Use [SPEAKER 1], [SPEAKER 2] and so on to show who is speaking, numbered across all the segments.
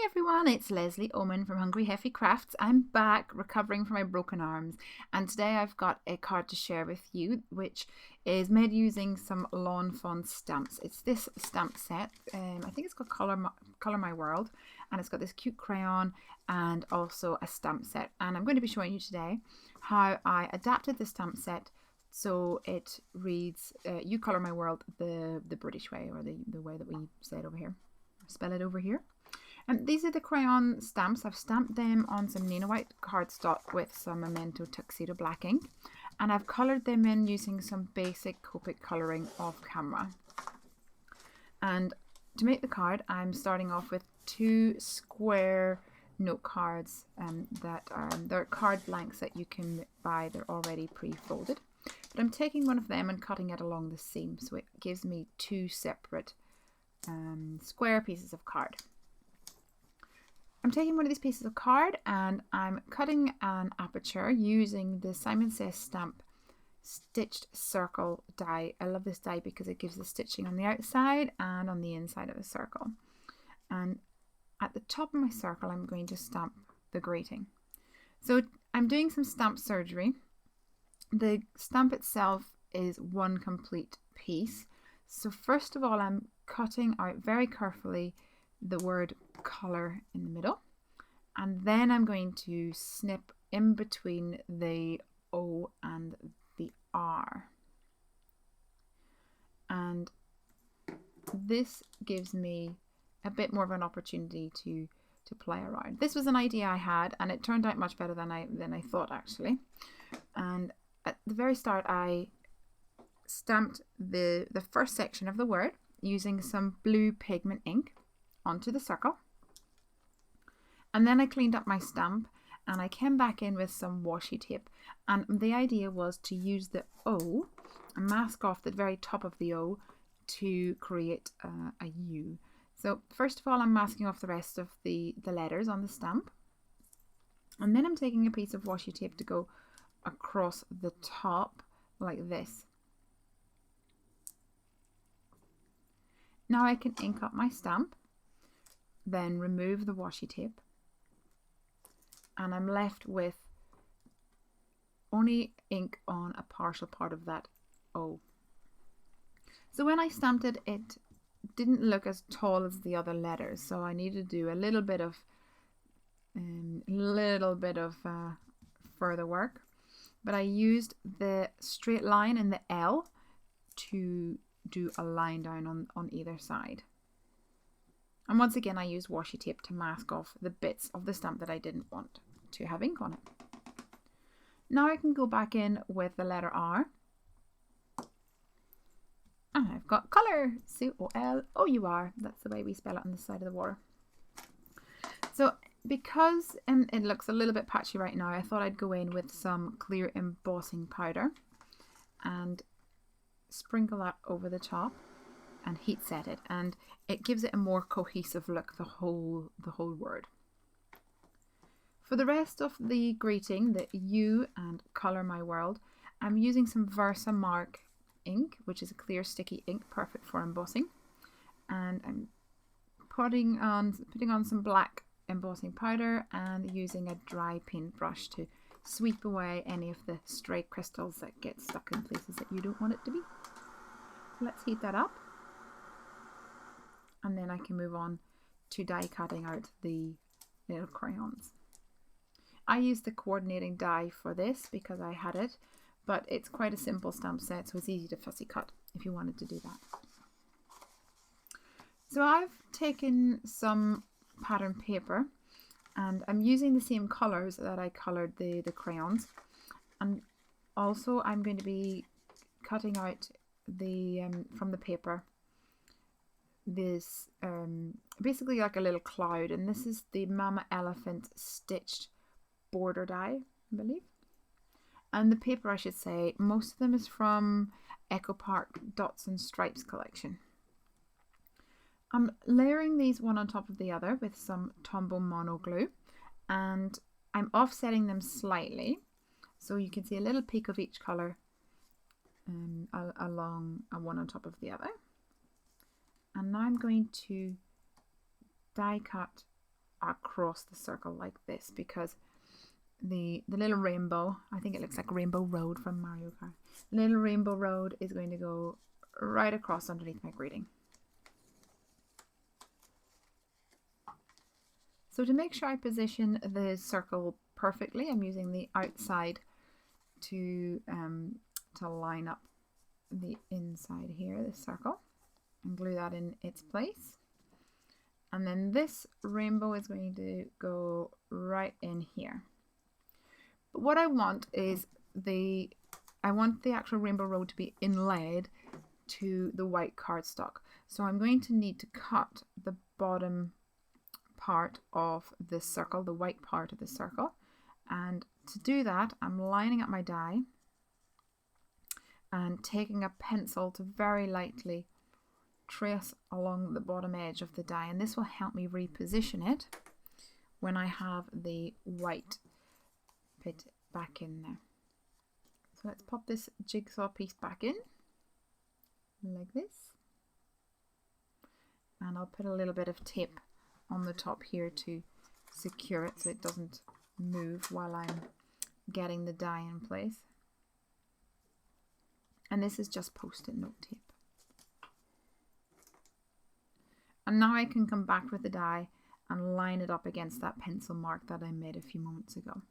[SPEAKER 1] everyone, it's Lesley Oman from Hungry Heffy Crafts. I'm back recovering from my broken arms, and today I've got a card to share with you which is made using some Lawn Fawn stamps. It's this stamp set, I think it's called Colour My World, and it's got this cute crayon and also a stamp set, and I'm going to be showing you today how I adapted the stamp set so it reads You Colour My World the British way, or the way that we say it over here, spell it over here. And these are the crayon stamps. I've stamped them on some Nina White cardstock with some Memento Tuxedo black ink, and I've coloured them in using some basic Copic colouring off camera. And to make the card, I'm starting off with two square note cards they're card blanks that you can buy. They're already pre-folded, but I'm taking one of them and cutting it along the seam, so it gives me two separate square pieces of card. I'm taking one of these pieces of card and I'm cutting an aperture using the Simon Says Stamp stitched circle die. I love this die because it gives the stitching on the outside and on the inside of the circle. And at the top of my circle, I'm going to stamp the greeting. So I'm doing some stamp surgery. The stamp itself is one complete piece. So first of all, I'm cutting out very carefully the word colour in the middle, and then I'm going to snip in between the O and the R, and this gives me a bit more of an opportunity to play around. This was an idea I had, and it turned out much better than I thought, actually. And at the very start, I stamped the first section of the word using some blue pigment ink onto the circle, and then I cleaned up my stamp and I came back in with some washi tape, and the idea was to use the O and mask off the very top of the O to create a U. So first of all, I'm masking off the rest of the letters on the stamp, and then I'm taking a piece of washi tape to go across the top like this. Now I can ink up my stamp, then remove the washi tape, and I'm left with only ink on a partial part of that O. So when I stamped it, it didn't look as tall as the other letters, so I needed to do a little bit of further work. But I used the straight line in the L to do a line down on either side. And once again, I used washi tape to mask off the bits of the stamp that I didn't want to have ink on it. Now I can go back in with the letter R. And I've got colour, C-O-L-O-U-R. That's the way we spell it on the side of the water. So because it looks a little bit patchy right now, I thought I'd go in with some clear embossing powder and sprinkle that over the top and heat set it, and it gives it a more cohesive look, the whole word. For the rest of the greeting, the U and Colour My World, I'm using some Versamark ink, which is a clear sticky ink, perfect for embossing, and I'm putting on some black embossing powder and using a dry paintbrush to sweep away any of the stray crystals that get stuck in places that you don't want it to be. So let's heat that up, and then I can move on to die cutting out the little crayons. I used the coordinating die for this because I had it, but it's quite a simple stamp set, so it's easy to fussy cut if you wanted to do that. So I've taken some pattern paper and I'm using the same colours that I coloured the crayons, and also I'm going to be cutting out the from the paper this basically like a little cloud, and this is the Mama Elephant stitched border die, I believe. And the paper, I should say, most of them is from Echo Park Dots and Stripes collection. I'm layering these one on top of the other with some Tombow mono glue, and I'm offsetting them slightly so you can see a little peak of each colour along one on top of the other. And now I'm going to die cut across the circle like this, because the little rainbow, I think it looks like Rainbow Road from Mario Kart. The little rainbow road is going to go right across underneath my greeting. So to make sure I position the circle perfectly, I'm using the outside to line up the inside here, this circle, and glue that in its place. And then this rainbow is going to go right in here. But what I want is I want the actual rainbow road to be inlaid to the white cardstock. So I'm going to need to cut the bottom part of this circle, the white part of the circle. And to do that, I'm lining up my die and taking a pencil to very lightly trace along the bottom edge of the die, and this will help me reposition it when I have the white bit back in there. So let's pop this jigsaw piece back in like this, and I'll put a little bit of tape on the top here to secure it so it doesn't move while I'm getting the die in place. And this is just post-it note tape. And now I can come back with the die and line it up against that pencil mark that I made a few moments ago.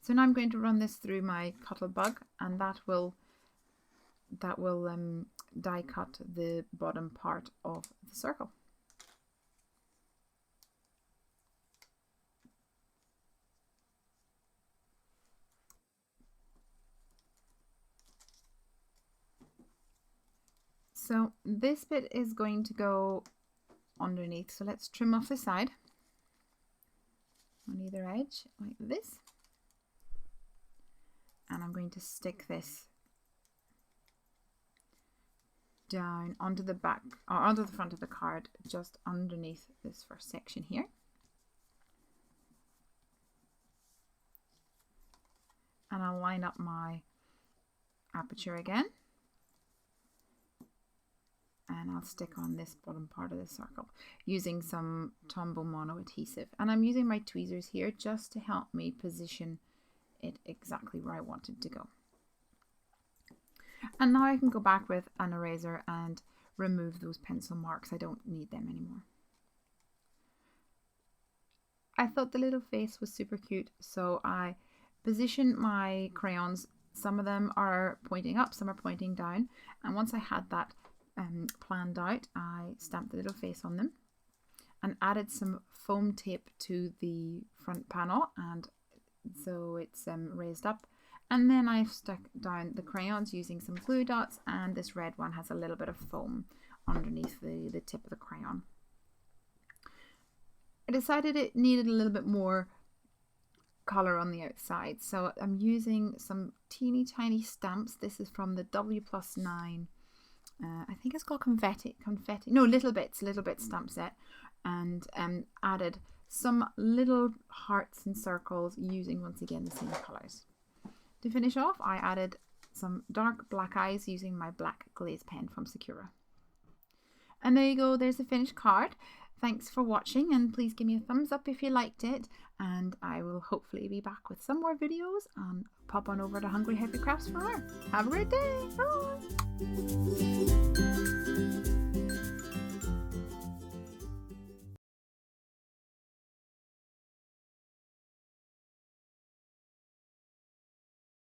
[SPEAKER 1] So now I'm going to run this through my Cuttlebug, and that will die cut the bottom part of the circle. So this bit is going to go underneath. So let's trim off the side on either edge like this. And I'm going to stick this down onto the back or onto the front of the card, just underneath this first section here. And I'll line up my aperture again. And I'll stick on this bottom part of the circle using some Tombow mono adhesive. And I'm using my tweezers here just to help me position it exactly where I want it to go. And now I can go back with an eraser and remove those pencil marks. I don't need them anymore. I thought the little face was super cute, so I positioned my crayons. Some of them are pointing up, some are pointing down. And once I had that planned out, I stamped the little face on them and added some foam tape to the front panel, and so it's raised up. And then I've stuck down the crayons using some glue dots, and this red one has a little bit of foam underneath the tip of the crayon. I decided it needed a little bit more colour on the outside, so I'm using some teeny tiny stamps. This is from the W+9. I think it's called confetti, no, little bits stamp set, and added some little hearts and circles using once again the same colours. To finish off, I added some dark black eyes using my black glaze pen from Sakura. And there you go, there's the finished card. Thanks for watching, and please give me a thumbs up if you liked it, and I will hopefully be back with some more videos, and pop on over to Hungry Happy Crafts for more. Have a great day. Bye.